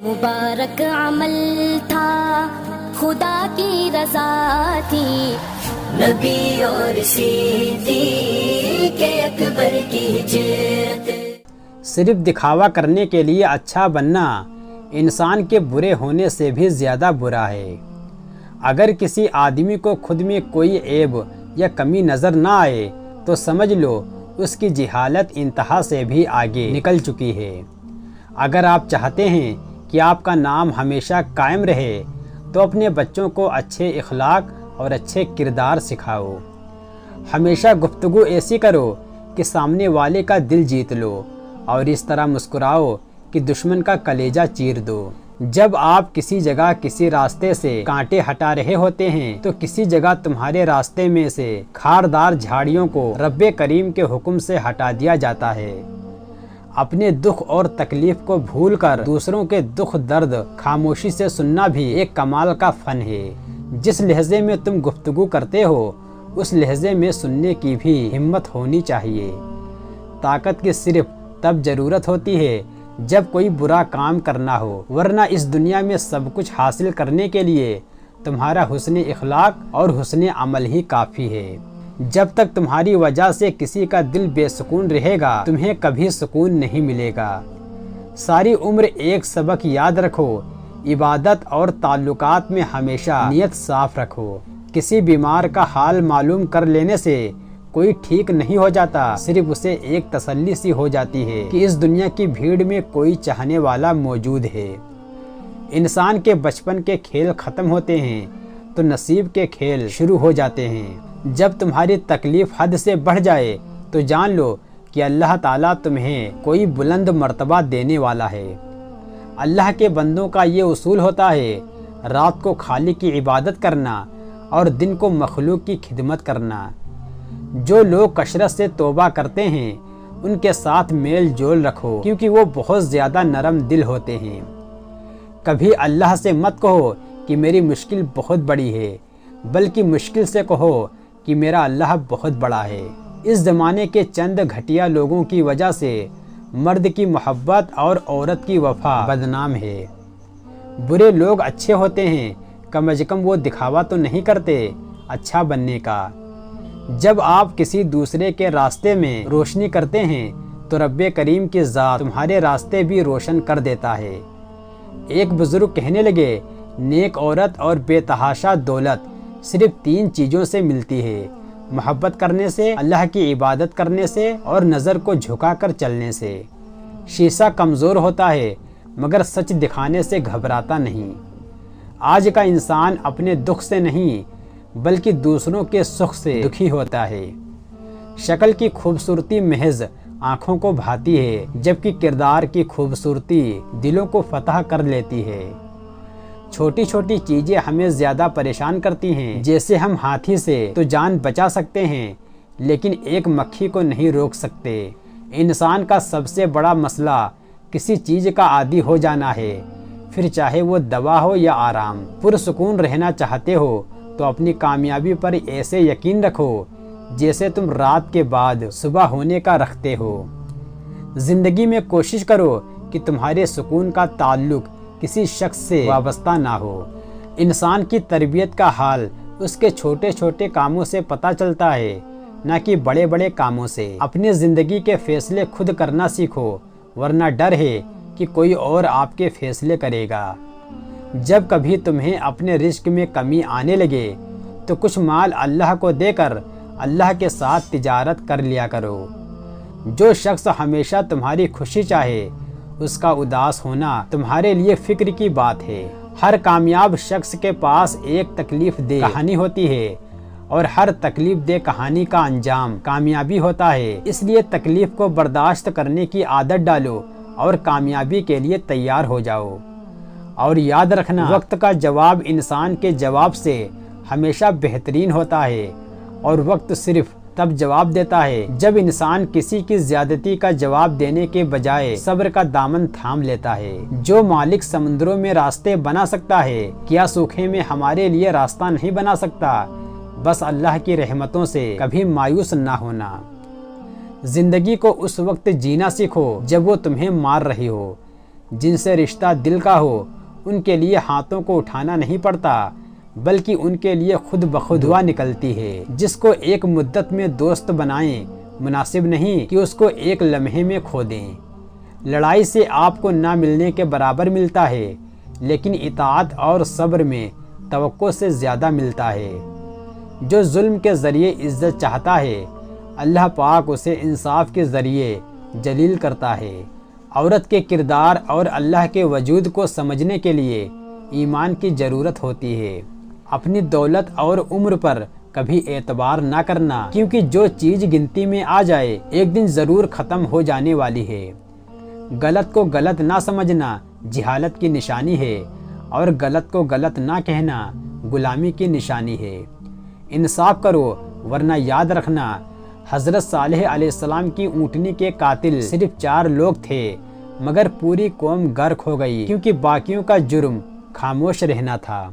مبارک عمل تھا، خدا کی رضا تھی، نبی اور صدیق اکبر کی ہجرت۔ صرف دکھاوا کرنے کے لیے اچھا بننا انسان کے برے ہونے سے بھی زیادہ برا ہے۔ اگر کسی آدمی کو خود میں کوئی عیب یا کمی نظر نہ آئے تو سمجھ لو اس کی جہالت انتہا سے بھی آگے نکل چکی ہے۔ اگر آپ چاہتے ہیں کہ آپ کا نام ہمیشہ قائم رہے تو اپنے بچوں کو اچھے اخلاق اور اچھے کردار سکھاؤ۔ ہمیشہ گفتگو ایسی کرو کہ سامنے والے کا دل جیت لو، اور اس طرح مسکراؤ کہ دشمن کا کلیجہ چیر دو۔ جب آپ کسی جگہ کسی راستے سے کانٹے ہٹا رہے ہوتے ہیں تو کسی جگہ تمہارے راستے میں سے کھاردار جھاڑیوں کو رب کریم کے حکم سے ہٹا دیا جاتا ہے۔ اپنے دکھ اور تکلیف کو بھول کر دوسروں کے دکھ درد خاموشی سے سننا بھی ایک کمال کا فن ہے۔ جس لہجے میں تم گفتگو کرتے ہو اس لہجے میں سننے کی بھی ہمت ہونی چاہیے۔ طاقت کی صرف تب ضرورت ہوتی ہے جب کوئی برا کام کرنا ہو، ورنہ اس دنیا میں سب کچھ حاصل کرنے کے لیے تمہارا حسن اخلاق اور حسن عمل ہی کافی ہے۔ جب تک تمہاری وجہ سے کسی کا دل بے سکون رہے گا تمہیں کبھی سکون نہیں ملے گا۔ ساری عمر ایک سبق یاد رکھو، عبادت اور تعلقات میں ہمیشہ نیت صاف رکھو۔ کسی بیمار کا حال معلوم کر لینے سے کوئی ٹھیک نہیں ہو جاتا، صرف اسے ایک تسلی سی ہو جاتی ہے کہ اس دنیا کی بھیڑ میں کوئی چاہنے والا موجود ہے۔ انسان کے بچپن کے کھیل ختم ہوتے ہیں تو نصیب کے کھیل شروع ہو جاتے ہیں۔ جب تمہاری تکلیف حد سے بڑھ جائے تو جان لو کہ اللہ تعالیٰ تمہیں کوئی بلند مرتبہ دینے والا ہے۔ اللہ کے بندوں کا یہ اصول ہوتا ہے، رات کو خالق کی عبادت کرنا اور دن کو مخلوق کی خدمت کرنا۔ جو لوگ کثرت سے توبہ کرتے ہیں ان کے ساتھ میل جول رکھو، کیونکہ وہ بہت زیادہ نرم دل ہوتے ہیں۔ کبھی اللہ سے مت کہو کہ میری مشکل بہت بڑی ہے، بلکہ مشکل سے کہو کہ میرا اللہ بہت بڑا ہے۔ اس زمانے کے چند گھٹیا لوگوں کی وجہ سے مرد کی محبت اور عورت کی وفا بدنام ہے۔ برے لوگ اچھے ہوتے ہیں، کم از کم وہ دکھاوا تو نہیں کرتے اچھا بننے کا۔ جب آپ کسی دوسرے کے راستے میں روشنی کرتے ہیں تو رب کریم کی ذات تمہارے راستے بھی روشن کر دیتا ہے۔ ایک بزرگ کہنے لگے، نیک عورت اور بے تحاشا دولت صرف 3 چیزوں سے ملتی ہے، محبت کرنے سے، اللہ کی عبادت کرنے سے اور نظر کو جھکا کر چلنے سے۔ شیشہ کمزور ہوتا ہے مگر سچ دکھانے سے گھبراتا نہیں۔ آج کا انسان اپنے دکھ سے نہیں بلکہ دوسروں کے سکھ سے دکھی ہوتا ہے۔ شکل کی خوبصورتی محض آنکھوں کو بھاتی ہے، جبکہ کردار کی خوبصورتی دلوں کو فتح کر لیتی ہے۔ چھوٹی چھوٹی چیزیں ہمیں زیادہ پریشان کرتی ہیں، جیسے ہم ہاتھی سے تو جان بچا سکتے ہیں لیکن ایک مکھی کو نہیں روک سکتے۔ انسان کا سب سے بڑا مسئلہ کسی چیز کا عادی ہو جانا ہے، پھر چاہے وہ دوا ہو یا آرام۔ پرسکون رہنا چاہتے ہو تو اپنی کامیابی پر ایسے یقین رکھو جیسے تم رات کے بعد صبح ہونے کا رکھتے ہو۔ زندگی میں کوشش کرو کہ تمہارے سکون کا تعلق کسی شخص سے وابستہ نہ ہو۔ انسان کی تربیت کا حال اس کے چھوٹے چھوٹے کاموں سے پتہ چلتا ہے، نہ کہ بڑے بڑے کاموں سے۔ اپنی زندگی کے فیصلے خود کرنا سیکھو، ورنہ ڈر ہے کہ کوئی اور آپ کے فیصلے کرے گا۔ جب کبھی تمہیں اپنے رزق میں کمی آنے لگے تو کچھ مال اللہ کو دے کر اللہ کے ساتھ تجارت کر لیا کرو۔ جو شخص ہمیشہ تمہاری خوشی چاہے اس کا اداس ہونا تمہارے لیے فکر کی بات ہے۔ ہر کامیاب شخص کے پاس ایک تکلیف دہ کہانی ہوتی ہے اور ہر تکلیف دہ کہانی کا انجام کامیابی ہوتا ہے۔ اس لیے تکلیف کو برداشت کرنے کی عادت ڈالو اور کامیابی کے لیے تیار ہو جاؤ۔ اور یاد رکھنا، وقت کا جواب انسان کے جواب سے ہمیشہ بہترین ہوتا ہے، اور وقت صرف تب جواب دیتا ہے جب انسان کسی کی زیادتی کا جواب دینے کے بجائے صبر کا دامن تھام لیتا ہے۔ جو مالک سمندروں میں راستے بنا سکتا ہے، کیا سوکھے میں ہمارے لیے راستہ نہیں بنا سکتا؟ بس اللہ کی رحمتوں سے کبھی مایوس نہ ہونا۔ زندگی کو اس وقت جینا سیکھو جب وہ تمہیں مار رہی ہو، جن سے رشتہ دل کا ہو ان کے لیے ہاتھوں کو اٹھانا نہیں پڑتا، بلکہ ان کے لیے خود بخود دعا نکلتی ہے۔ جس کو ایک مدت میں دوست بنائیں مناسب نہیں کہ اس کو ایک لمحے میں کھو دیں۔ لڑائی سے آپ کو نہ ملنے کے برابر ملتا ہے، لیکن اطاعت اور صبر میں توقع سے زیادہ ملتا ہے۔ جو ظلم کے ذریعے عزت چاہتا ہے، اللہ پاک اسے انصاف کے ذریعے جلیل کرتا ہے۔ عورت کے کردار اور اللہ کے وجود کو سمجھنے کے لیے ایمان کی ضرورت ہوتی ہے۔ اپنی دولت اور عمر پر کبھی اعتبار نہ کرنا، کیونکہ جو چیز گنتی میں آ جائے ایک دن ضرور ختم ہو جانے والی ہے۔ غلط کو غلط نہ سمجھنا جہالت کی نشانی ہے، اور غلط کو غلط نہ کہنا غلامی کی نشانی ہے۔ انصاف کرو، ورنہ یاد رکھنا حضرت صالح علیہ السلام کی اونٹنی کے قاتل صرف 4 لوگ تھے، مگر پوری قوم غرق ہو گئی کیونکہ باقیوں کا جرم خاموش رہنا تھا۔